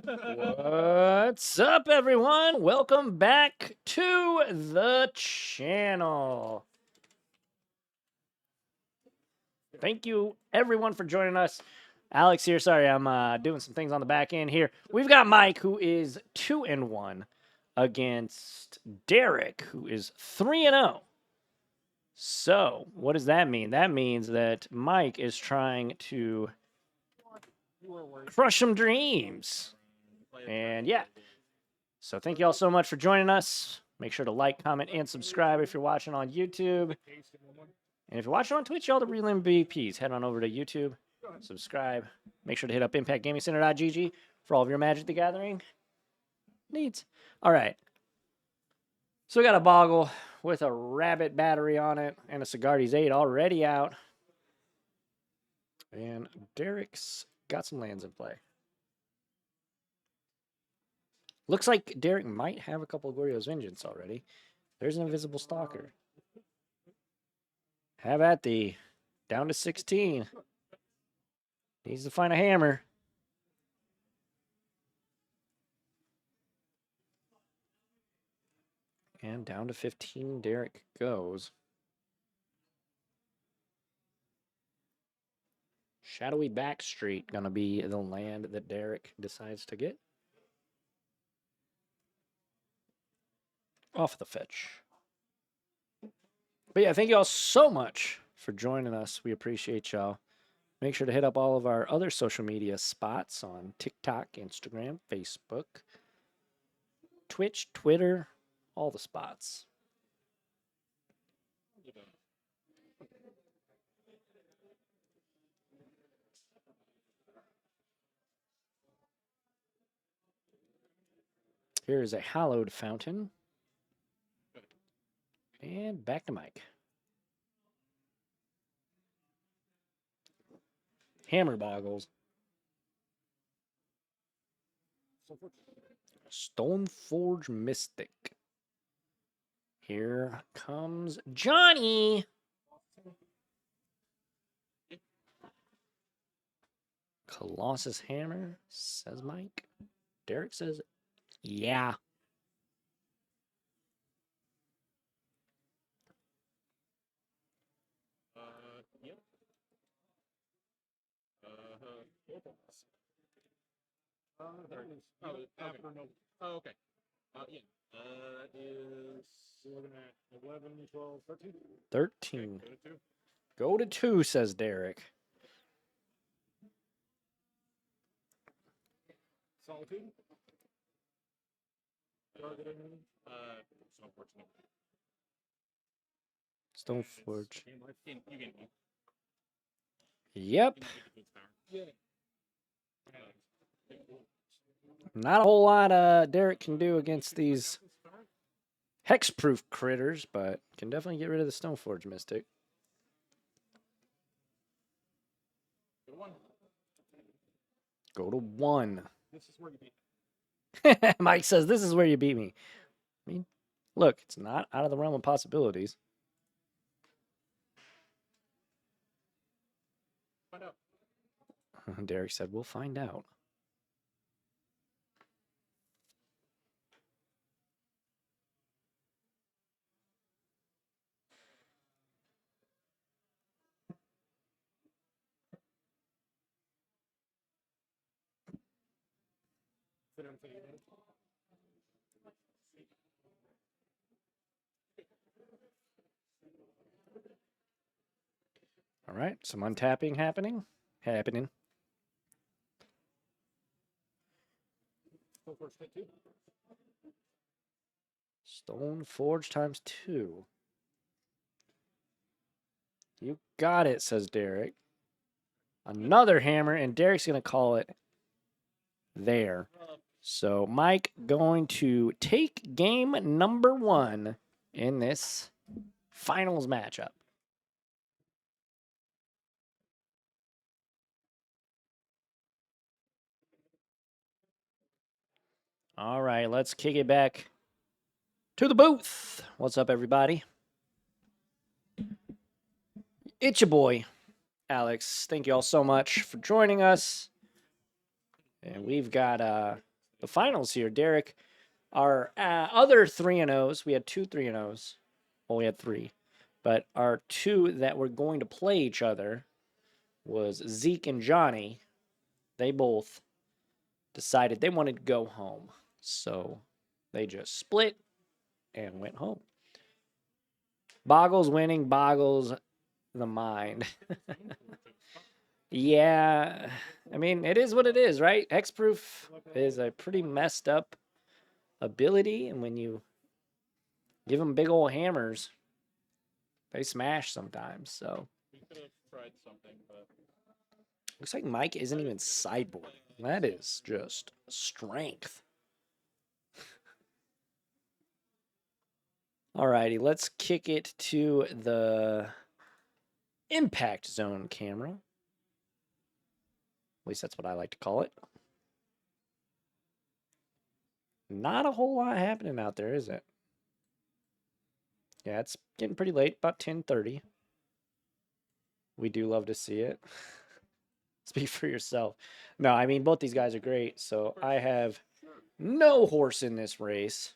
What's up, everyone? Welcome back to the channel. Thank you, everyone, for joining us. Alex here. Sorry, I'm doing some things on the back end here. We've got Mike, who is 2-1, against Derek, who is 3-0. So, what does that mean? That means that Mike is trying to crush some dreams. And yeah. So thank you all so much for joining us. Make sure to like, comment, and subscribe if you're watching on YouTube. And if you're watching on Twitch, y'all the real MVPs, head on over to YouTube, subscribe. Make sure to hit up ImpactGamingCenter.gg for all of your Magic the Gathering needs. All right. So we got a Boggle with a Rabbit battery on it and a Sigardi's 8 already out. And Derek's got some lands in play. Looks like Derek might have a couple of Goryo's Vengeance already. There's an Invisible Stalker. Have at thee. Down to 16. Needs to find a hammer. And down to 15, Derek goes. Shadowy Backstreet gonna be the land that Derek decides to get. Off the fetch. But yeah, thank you all so much for joining us. We appreciate y'all. Make sure to hit up all of our other social media spots on TikTok, Instagram, Facebook, Twitch, Twitter, all the spots. Here is a hallowed fountain. And back to Mike. Hammer Bogles. Stoneforge Mystic. Here comes Johnny. Colossus Hammer, says Mike. Derek says, yeah. Yep. Oh, okay. Yeah. That is, we're looking at 11, 12, 13. 13. Okay, Go to 2, says Derek. Solitude. Stoneforge. You get me. Yep. Not a whole lot Derek can do against these hexproof critters, but can definitely get rid of the Stoneforge Mystic. Go to 1. This is where you beat me. Mike says, this is where you beat me. I mean, look, it's not out of the realm of possibilities. Find out. Derek said, we'll find out. All right, some untapping happening. Stoneforge times 2. You got it, says Derek. Another hammer, and Derek's going to call it there. So Mike going to take game number 1 in this finals matchup. All right, let's kick it back to the booth. What's up, everybody? It's your boy, Alex. Thank you all so much for joining us. And we've got the finals here. Derek, our other 3-0s, we had 2 3-0s. Well, we had 3. But our 2 that were going to play each other was Zeke and Johnny. They both decided they wanted to go home. So they just split and went home. Bogles winning, Bogles the mind. Yeah, I mean, it is what it is, right? Hexproof is a pretty messed up ability, and when you give them big old hammers, they smash sometimes. So We could have tried something, but looks like Mike isn't even sideboarding. That is just strength. Alrighty, let's kick it to the impact zone camera. At least that's what I like to call it. Not a whole lot happening out there, is it? Yeah, it's getting pretty late, about 10:30. We do love to see it. Speak for yourself. No, I mean, both these guys are great, so I have no horse in this race.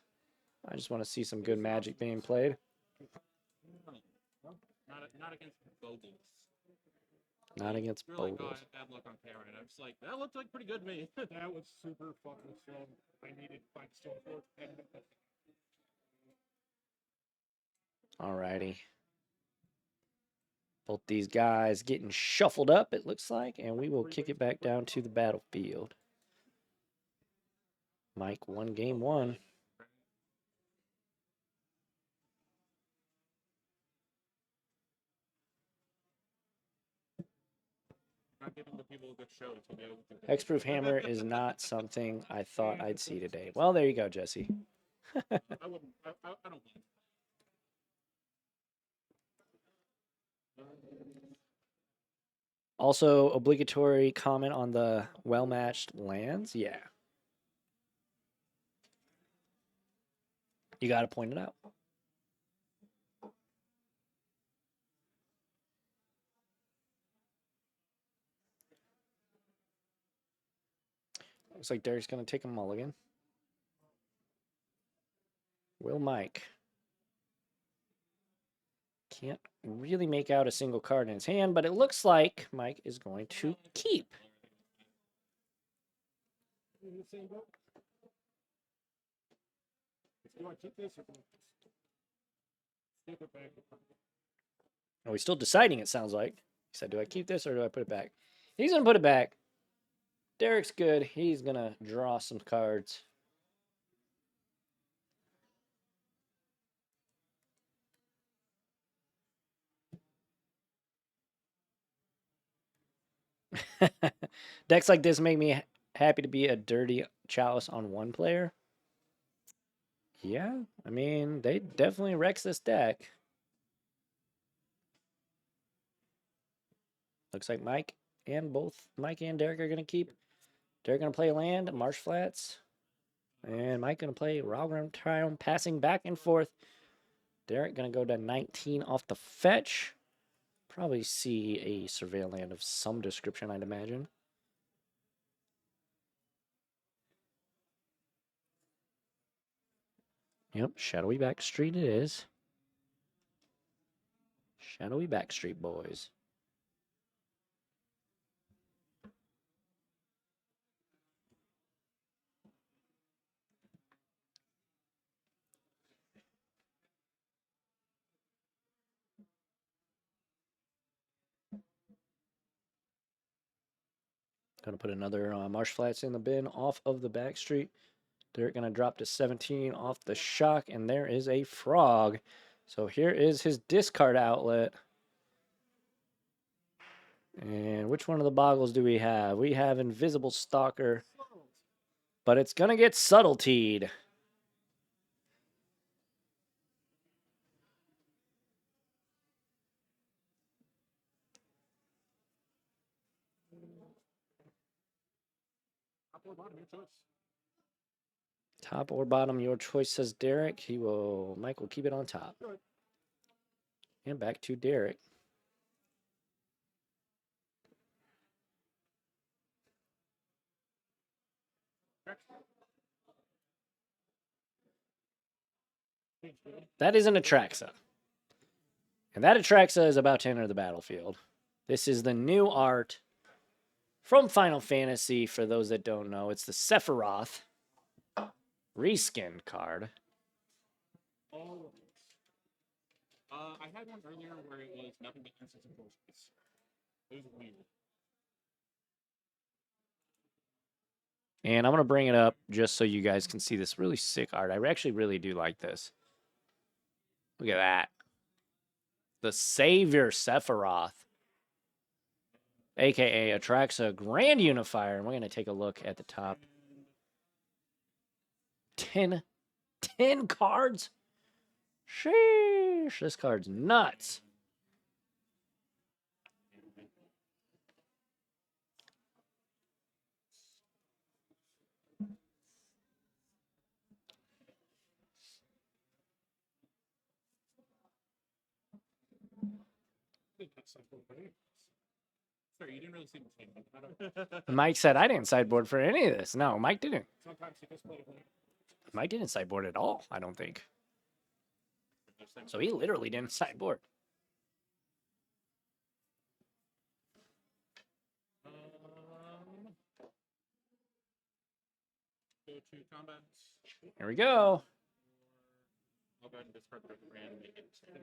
I just want to see some good Magic being played. not against Bogles. Not against Really Bogles. got bad luck on Karen. I'm just like, that looked like pretty good to me. That was super fucking strong. I needed 5 stone for it. Alrighty. Both these guys getting shuffled up, it looks like, and we will kick it back down to the battlefield. Mike won game 1. Not giving the people a good show to be able to. Hexproof Hammer is not something I thought I'd see today. Well, there you go, Jesse. I wouldn't. I don't mind. Also, obligatory comment on the well-matched lands. Yeah. You got to point it out. Looks like Derek's going to take a mulligan. Will Mike? Can't really make out a single card in his hand, but it looks like Mike is going to keep. Oh, he's still deciding, it sounds like. He said, do I keep this or do I put it back? He's going to put it back. Derek's good. He's going to draw some cards. Decks like this make me happy to be a dirty chalice on one player. Yeah, I mean, they definitely wrecks this deck. Looks like Mike and Derek are going to keep. Derek going to play land, Marsh Flats. And Mike going to play Ralgrim Triumph, passing back and forth. Derek going to go to 19 off the fetch. Probably see a surveil land of some description, I'd imagine. Yep, Shadowy Backstreet it is. Shadowy Backstreet boys. Going to put another Marsh Flats in the bin off of the Backstreet. They're going to drop to 17 off the shock, and there is a frog. So here is his discard outlet. And which one of the Bogles do we have? We have Invisible Stalker, but it's going to get Subtletied. Top or bottom, your choice, says Derek. Mike will keep it on top. And back to Derek. That is an Atraxa. And that Atraxa is about to enter the battlefield. This is the new art from Final Fantasy. For those that don't know, it's the Sephiroth reskin card. Oh. I had one earlier where it was nothing but instance and forces. It was weird. And I'm going to bring it up just so you guys can see this really sick art. I actually really do like this. Look at that. The Savior Sephiroth, a.k.a. Atraxa Grand Unifier. And we're going to take a look at the top. 10 cards? Sheesh, this card's nuts. Sorry, you didn't really see the thing. Mike said, I didn't sideboard for any of this. No, Mike didn't. Sometimes he just play it. Mike didn't sideboard at all, I don't think. So he literally didn't sideboard. Go to combat. Here we go. I'll go ahead and discard the brand and make it 10.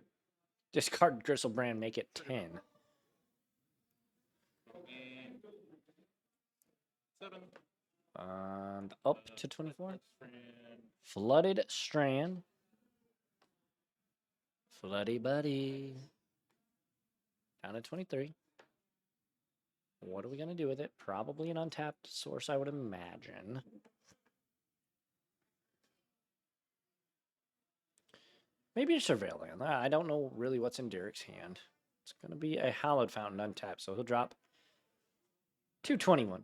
Discard Gristle Brand, make it 10. And 7. And up to 24. Strand. Flooded Strand. Floody Buddy. Down to 23. What are we going to do with it? Probably an untapped source, I would imagine. Maybe a Surveillant. I don't know really what's in Derek's hand. It's going to be a Hallowed Fountain untapped, so he'll drop 221.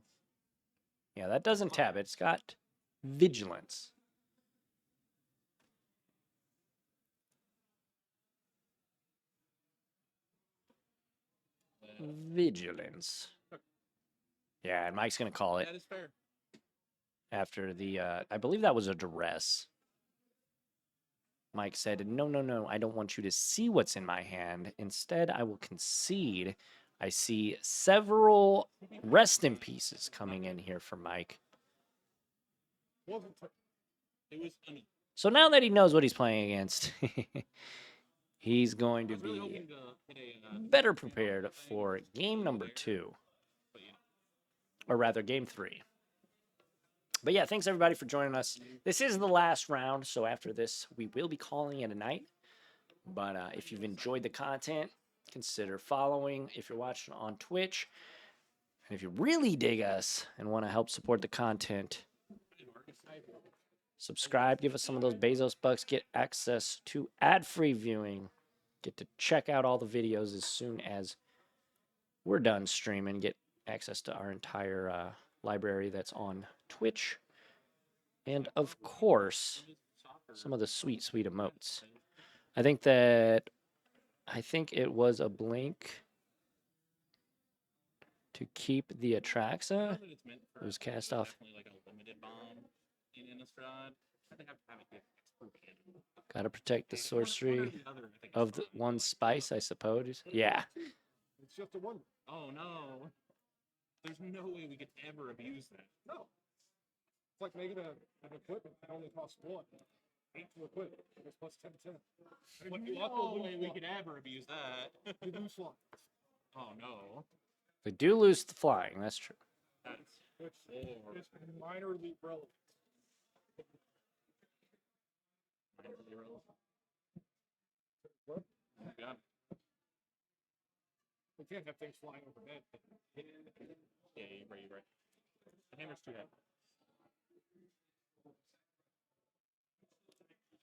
Yeah, that doesn't tap. It's got Vigilance. Vigilance. Yeah, and Mike's going to call it That is fair. after the, I believe that was a duress. Mike said, no, I don't want you to see what's in my hand. Instead, I will concede. I see several rest in pieces coming in here for Mike. It was uneven. So now that he knows what he's playing against, he's going to I was really be hoping to hit a, better prepared for game number 2. but, you know. Or rather, game 3. But yeah, thanks everybody for joining us. This is the last round, so after this, we will be calling it a night. But if you've enjoyed the content, consider following if you're watching on Twitch. And if you really dig us and want to help support the content, subscribe, give us some of those Bezos bucks, get access to ad-free viewing, get to check out all the videos as soon as we're done streaming, get access to our entire library that's on Twitch, and of course, some of the sweet emotes. I think it was a blink to keep the Atraxa. It was cast off. Gotta protect the sorcery of the one spice, I suppose. Yeah. It's just a wonder. Oh no. There's no way we could ever abuse that. No. It's like making an equipment that only costs 1. 8 to equip. It's plus 10 to 10. But no way we could ever abuse that. You do slot. Oh no. They do lose the flying, that's true. That's It's minorly relevant. What? Yeah. We can't have things flying overhead. Yeah, you're right. The hammer's too heavy.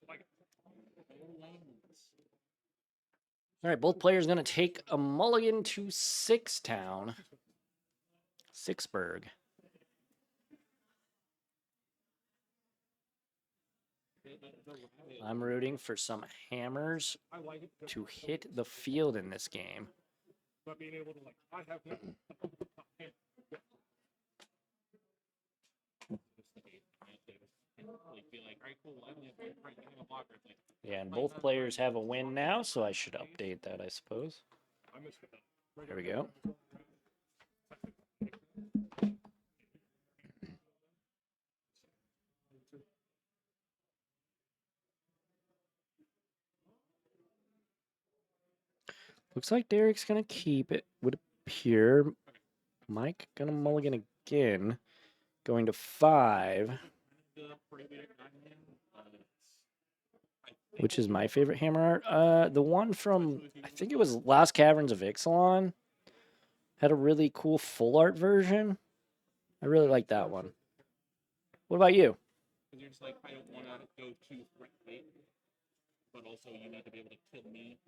Like, All right, both players going to take a mulligan to Sixtown. Sixburg. I'm rooting for some hammers I like it. to hit the field in this game. But being able to, like, I have no. be like, all right, cool. I only have one right, you have a blocker. It's like, Yeah, and both players have a win now, so I should update that, I suppose. I missed it. There we go. Looks like Derek's going to keep it, would appear. Mike going to mulligan again. Going to 5, the prohibited 9-man, which is my favorite hammer art. The one from, I think it was Lost Caverns of Ixalan, had a really cool full art version. I really like that one. What about you? because you're just like, I don't want to go too threat late, but also you need to be able to kill me.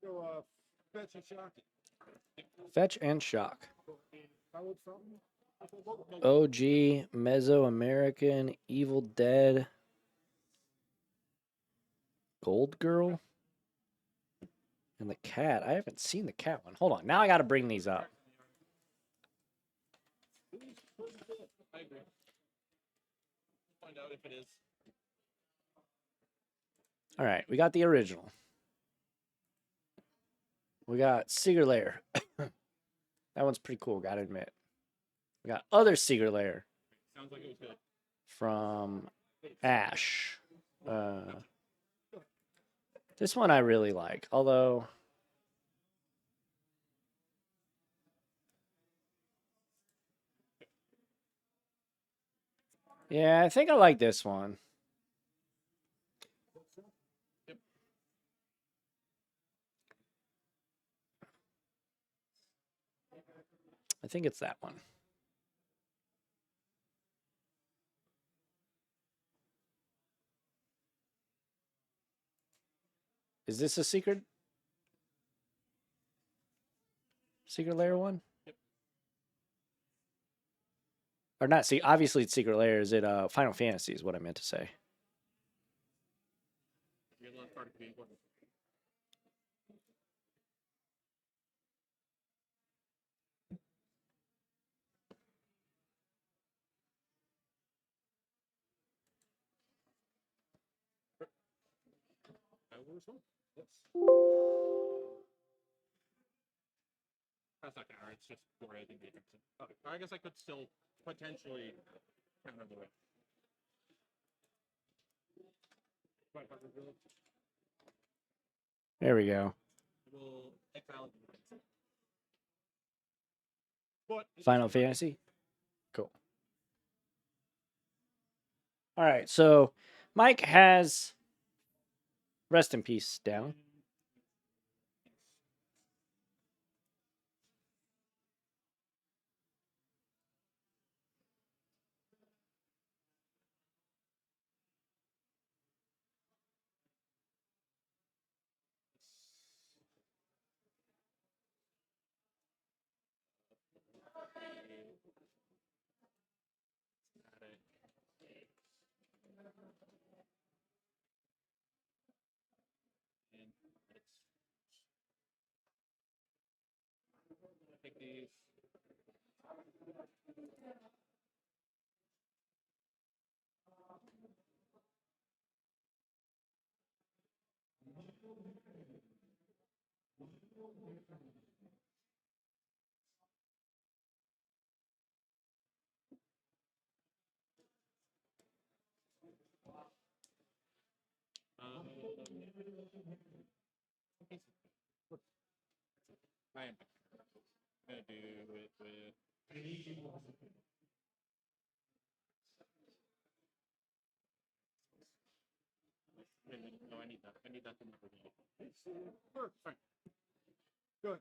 Go fetch and shock it. Fetch and Shock. Howard Fountain. OG, Mesoamerican, Evil Dead, Gold Girl, and the cat. I haven't seen the cat one. Hold on. Now I got to bring these up. I agree. Find out if it is. All right. We got the original. We got Secret Lair. That one's pretty cool, gotta admit. We got other Secret Lair Sounds like it was good. from Ash. This one I really like, although yeah, I think I like this one. I think it's that one. Is this a Secret Lair one? Or not, see, obviously it's Secret Lair. Is it Final Fantasy is what I meant to say. Your last card could be important. Yes. That's not counter. It's just Goryo and Vengence. Okay. I guess I could still potentially counter the way. There we go. We'll exile the but Final Fantasy. Cool. All right, so Mike has Rest in Peace down. take these. I am gonna do it with. No, I need that. I need that to never be. Fine. Good.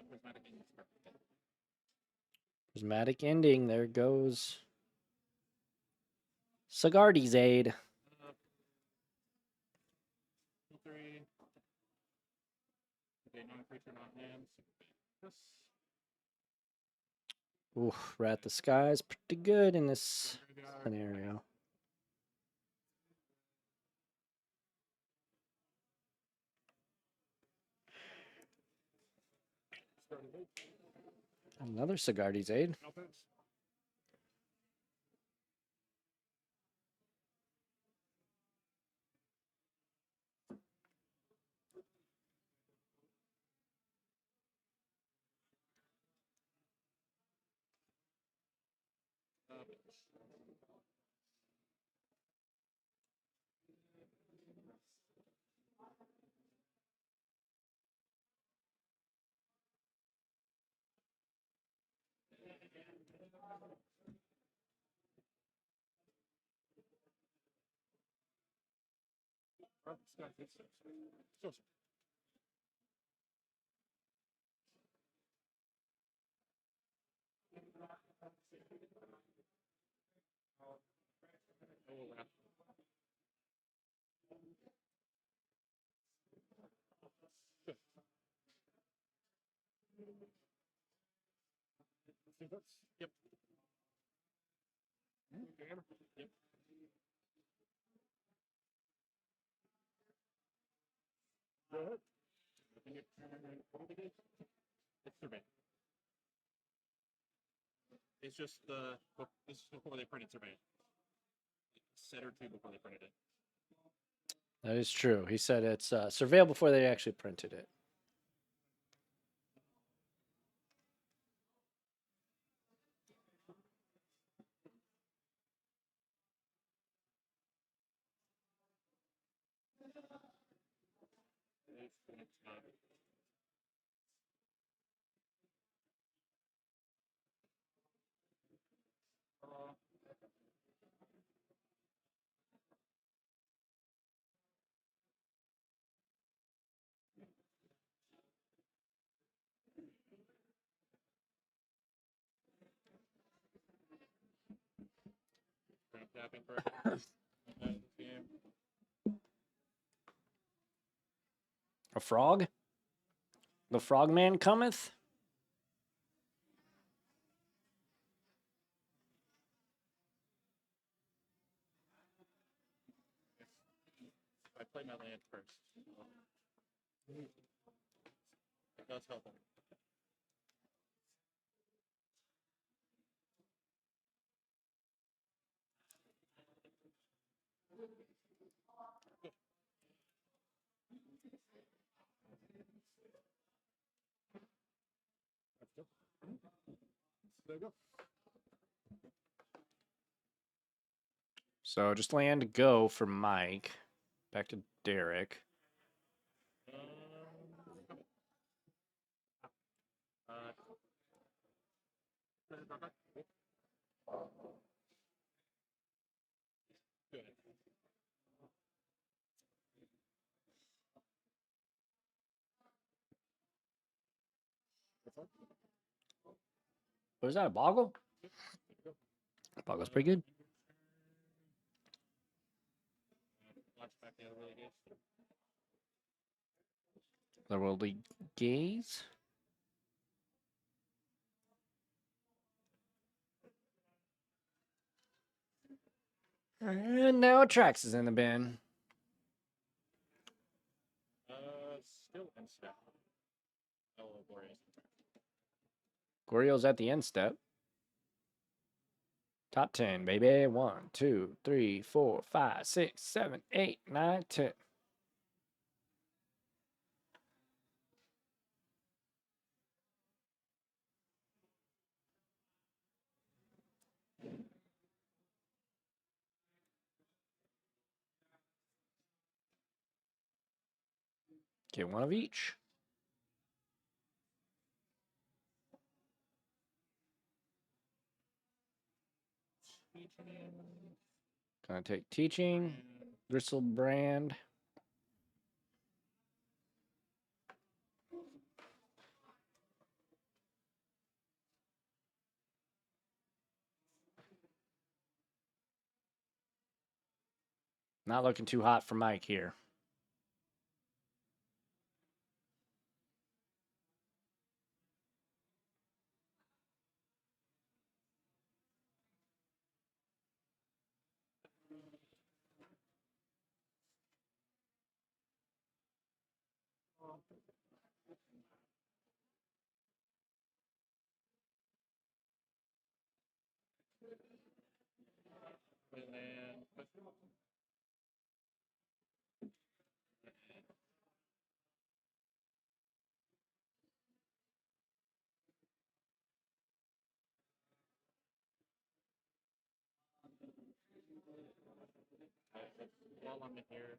Prismatic Ending. Prismatic Ending. There goes Cigardi's aid. 3. Okay, non-creature, non-land. This. Ooh, Rat the Sky's pretty good in this scenario. Another Cigardi's aid. Offense. So, Yep. Yep. Go ahead. It's survey. It's just this is before they printed survey. Set or 2 before they printed it. That is true. He said it's surveil before they actually printed it. Tapping correctly. A frog? The frogman cometh? I play my land first. It does help him. there you go. So just land go for Mike. Back to Derek. Good. Was that a Boggle? Boggle's pretty good. Watch back the other really good. Otherworldly Gaze. And now Trax is in the bin. Still in step. Oh, Goryo. Goryo's at the end step. Top 10, baby. 1, 2, 3, 4, 5, 6, 7, 8, 9, 10. Get one of each. Gonna take teaching. Bristlebrand. Not looking too hot for Mike here. And then while I'm in here,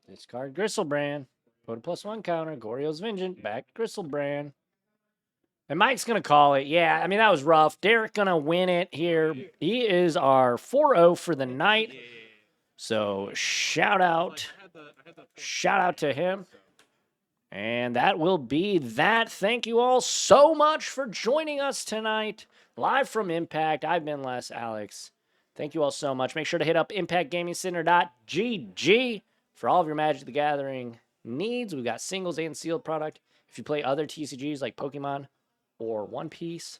Discard Gristlebrand. Put a +1 counter. Goryo's Vengence. Back to Gristlebrand. And Mike's going to call it. Yeah, I mean, that was rough. Derek going to win it here. He is our 4-0 for the night. So shout out. Shout out to him. And that will be that. Thank you all so much for joining us tonight. Live from Impact. I've been Les Alex. Thank you all so much. Make sure to hit up impactgamingcenter.gg for all of your Magic the Gathering needs. We've got singles and sealed product. If you play other TCGs like Pokemon or One Piece,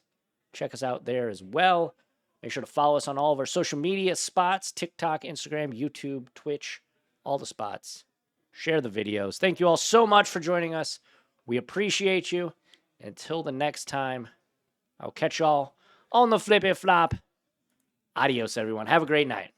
check us out there as well. Make sure to follow us on all of our social media spots, TikTok, Instagram, YouTube, Twitch, all the spots. Share the videos. Thank you all so much for joining us. We appreciate you. Until the next time, I'll catch y'all on the flippy flop. Adios, everyone. Have a great night.